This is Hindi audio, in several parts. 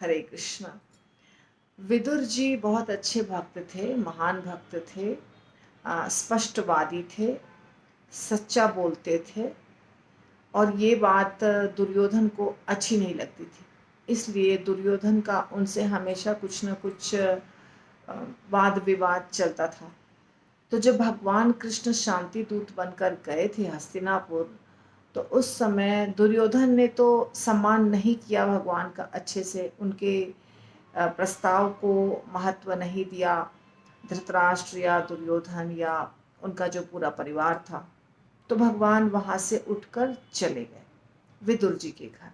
हरे कृष्ण। विदुर जी बहुत अच्छे भक्त थे, महान भक्त थे, स्पष्टवादी थे, सच्चा बोलते थे और ये बात दुर्योधन को अच्छी नहीं लगती थी। इसलिए दुर्योधन का उनसे हमेशा कुछ न कुछ वाद विवाद चलता था। तो जब भगवान कृष्ण शांति दूत बनकर गए थे हस्तिनापुर, तो उस समय दुर्योधन ने तो सम्मान नहीं किया भगवान का अच्छे से, उनके प्रस्ताव को महत्व नहीं दिया। धृतराष्ट्र या दुर्योधन या उनका जो पूरा परिवार था, तो भगवान वहां से उठकर चले गए विदुर जी के घर।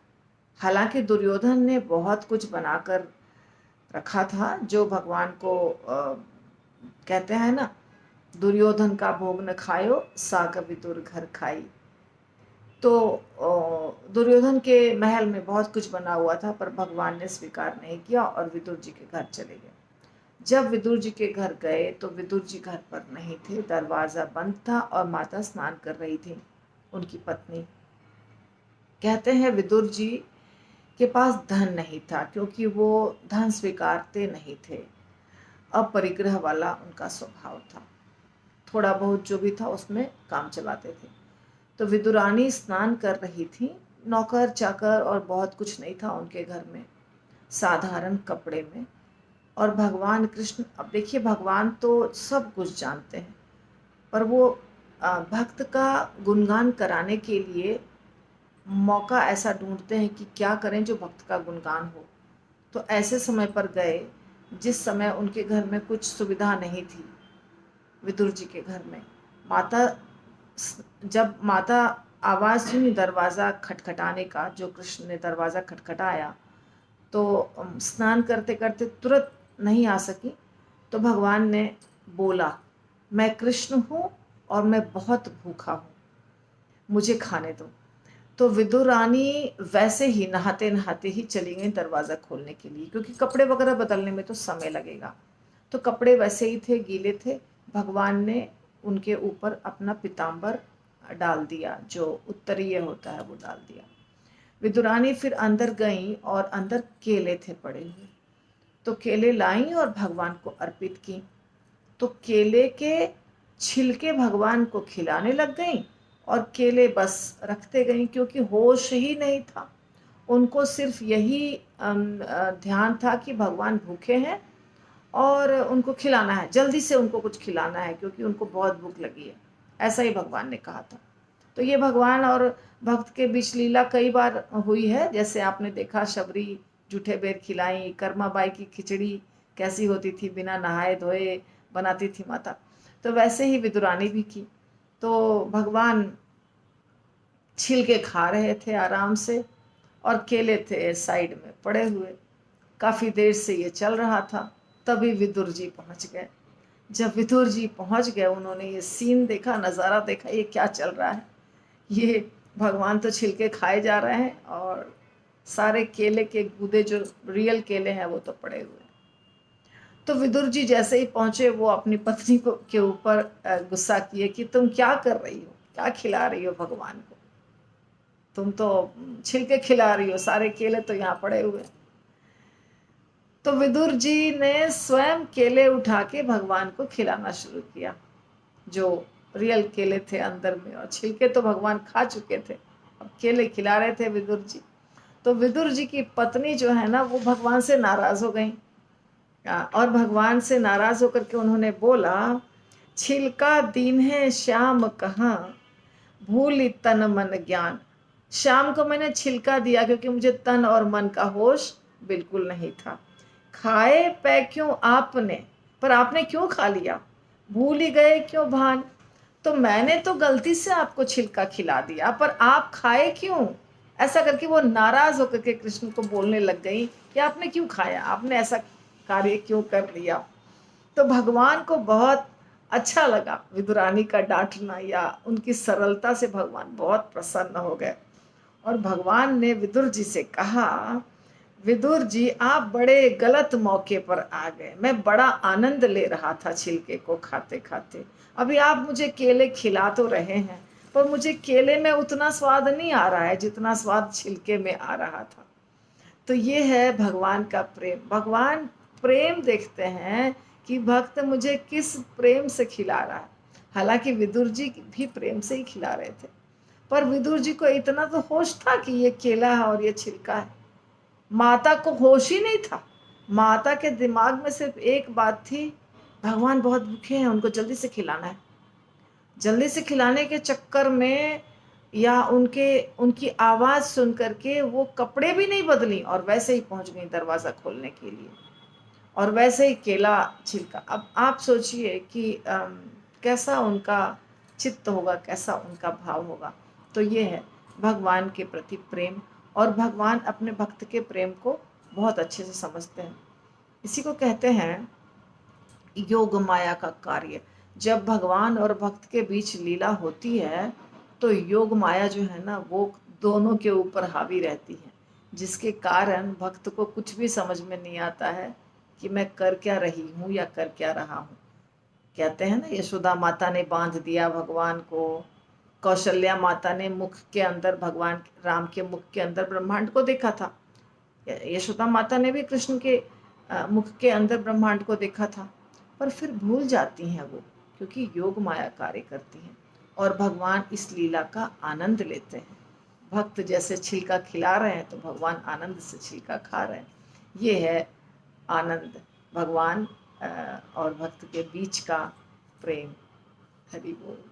हालांकि दुर्योधन ने बहुत कुछ बनाकर रखा था, जो भगवान को कहते हैं ना, दुर्योधन का भोग न खायो साग विदुर घर खाई। तो दुर्योधन के महल में बहुत कुछ बना हुआ था, पर भगवान ने स्वीकार नहीं किया और विदुर जी के घर चले गए। जब विदुर जी के घर गए तो विदुर जी घर पर नहीं थे, दरवाजा बंद था और माता स्नान कर रही थी, उनकी पत्नी। कहते हैं विदुर जी के पास धन नहीं था, क्योंकि वो धन स्वीकारते नहीं थे। अपरिग्रह वाला उनका स्वभाव था, थोड़ा बहुत जो भी था उसमें काम चलाते थे। तो विदुरानी स्नान कर रही थी, नौकर चाकर और बहुत कुछ नहीं था उनके घर में, साधारण कपड़े में। और भगवान कृष्ण, अब देखिए भगवान तो सब कुछ जानते हैं, पर वो भक्त का गुणगान कराने के लिए मौका ऐसा ढूंढते हैं कि क्या करें जो भक्त का गुणगान हो। तो ऐसे समय पर गए जिस समय उनके घर में कुछ सुविधा नहीं थी। विदुर जी के घर में माता, जब माता आवाज़ सुनी दरवाज़ा खटखटाने का, जो कृष्ण ने दरवाज़ा खटखटाया, तो स्नान करते करते तुरंत नहीं आ सकी। तो भगवान ने बोला, मैं कृष्ण हूँ और मैं बहुत भूखा हूँ, मुझे खाने दो। तो विदुर रानी वैसे ही नहाते नहाते ही चली गई दरवाज़ा खोलने के लिए, क्योंकि कपड़े वगैरह बदलने में तो समय लगेगा। तो कपड़े वैसे ही थे, गीले थे। भगवान ने उनके ऊपर अपना पीताम्बर डाल दिया, जो उत्तरीय होता है वो डाल दिया। विदुरानी फिर अंदर गईं और अंदर केले थे पड़े हुए, तो केले लाईं और भगवान को अर्पित की। तो केले के छिलके भगवान को खिलाने लग गईं और केले बस रखते गईं, क्योंकि होश ही नहीं था उनको। सिर्फ यही ध्यान था कि भगवान भूखे हैं और उनको खिलाना है, जल्दी से उनको कुछ खिलाना है, क्योंकि उनको बहुत भूख लगी है, ऐसा ही भगवान ने कहा था। तो ये भगवान और भक्त के बीच लीला कई बार हुई है। जैसे आपने देखा, शबरी जूठे बेर खिलाई, कर्माबाई की खिचड़ी कैसी होती थी, बिना नहाए धोए बनाती थी माता। तो वैसे ही विदुरानी भी की। तो भगवान छिलके खा रहे थे आराम से और केले थे साइड में पड़े हुए। काफ़ी देर से ये चल रहा था, तभी विदुर जी पहुंच गए। जब विदुर जी पहुंच गए, उन्होंने ये सीन देखा, नज़ारा देखा, ये क्या चल रहा है। ये भगवान तो छिलके खाए जा रहे हैं और सारे केले के गूदे जो रियल केले हैं वो तो पड़े हुए। तो विदुर जी जैसे ही पहुंचे, वो अपनी पत्नी को के ऊपर गुस्सा किए कि तुम क्या कर रही हो, क्या खिला रही हो भगवान को, तुम तो छिलके खिला रही हो, सारे केले तो यहाँ पड़े हुए। तो विदुर जी ने स्वयं केले उठा के भगवान को खिलाना शुरू किया, जो रियल केले थे अंदर में, और छिलके तो भगवान खा चुके थे, अब केले खिला रहे थे विदुर जी। तो विदुर जी की पत्नी जो है ना, वो भगवान से नाराज हो गई और भगवान से नाराज होकर के उन्होंने बोला, छिलका दीन है श्याम कहाँ, भूल तन मन ज्ञान। शाम को मैंने छिलका दिया क्योंकि मुझे तन और मन का होश बिल्कुल नहीं था। खाए पै क्यों आपने, पर आपने क्यों खा लिया, भूल ही गए क्यों भान। तो मैंने तो गलती से आपको छिलका खिला दिया, पर आप खाए क्यों। ऐसा करके वो नाराज होकर के कृष्ण को बोलने लग गई कि आपने क्यों खाया, आपने ऐसा कार्य क्यों कर लिया। तो भगवान को बहुत अच्छा लगा विदुरानी का डांटना या उनकी सरलता से भगवान बहुत प्रसन्न हो गए। और भगवान ने विदुर जी से कहा, विदुर जी आप बड़े गलत मौके पर आ गए, मैं बड़ा आनंद ले रहा था छिलके को खाते खाते। अभी आप मुझे केले खिला तो रहे हैं, पर मुझे केले में उतना स्वाद नहीं आ रहा है जितना स्वाद छिलके में आ रहा था। तो ये है भगवान का प्रेम। भगवान प्रेम देखते हैं कि भक्त मुझे किस प्रेम से खिला रहा है। हालांकि विदुर जी भी प्रेम से ही खिला रहे थे, पर विदुर जी को इतना तो होश था कि ये केला है और ये छिलका है। माता को होश ही नहीं था। माता के दिमाग में सिर्फ एक बात थी, भगवान बहुत भूखे हैं, उनको जल्दी से खिलाना है। जल्दी से खिलाने के चक्कर में या उनकी आवाज़ सुन करके वो कपड़े भी नहीं बदली और वैसे ही पहुंच गई दरवाज़ा खोलने के लिए, और वैसे ही केला छिलका। अब आप सोचिए कि कैसा उनका चित्त होगा, कैसा उनका भाव होगा। तो ये है भगवान के प्रति प्रेम, और भगवान अपने भक्त के प्रेम को बहुत अच्छे से समझते हैं। इसी को कहते हैं योग माया का कार्य। जब भगवान और भक्त के बीच लीला होती है तो योग माया जो है ना, वो दोनों के ऊपर हावी रहती है, जिसके कारण भक्त को कुछ भी समझ में नहीं आता है कि मैं कर क्या रही हूँ या कर क्या रहा हूँ। कहते हैं ना, यशोदा माता ने बांध दिया भगवान को, कौशल्या माता ने मुख के अंदर, भगवान राम के मुख के अंदर ब्रह्मांड को देखा था। यशोदा माता ने भी कृष्ण के मुख के अंदर ब्रह्मांड को देखा था, पर फिर भूल जाती हैं वो, क्योंकि योग माया कार्य करती है और भगवान इस लीला का आनंद लेते हैं। भक्त जैसे छिलका खिला रहे हैं तो भगवान आनंद से छिलका खा रहे हैं। ये है आनंद, भगवान और भक्त के बीच का प्रेम। हरि बोल।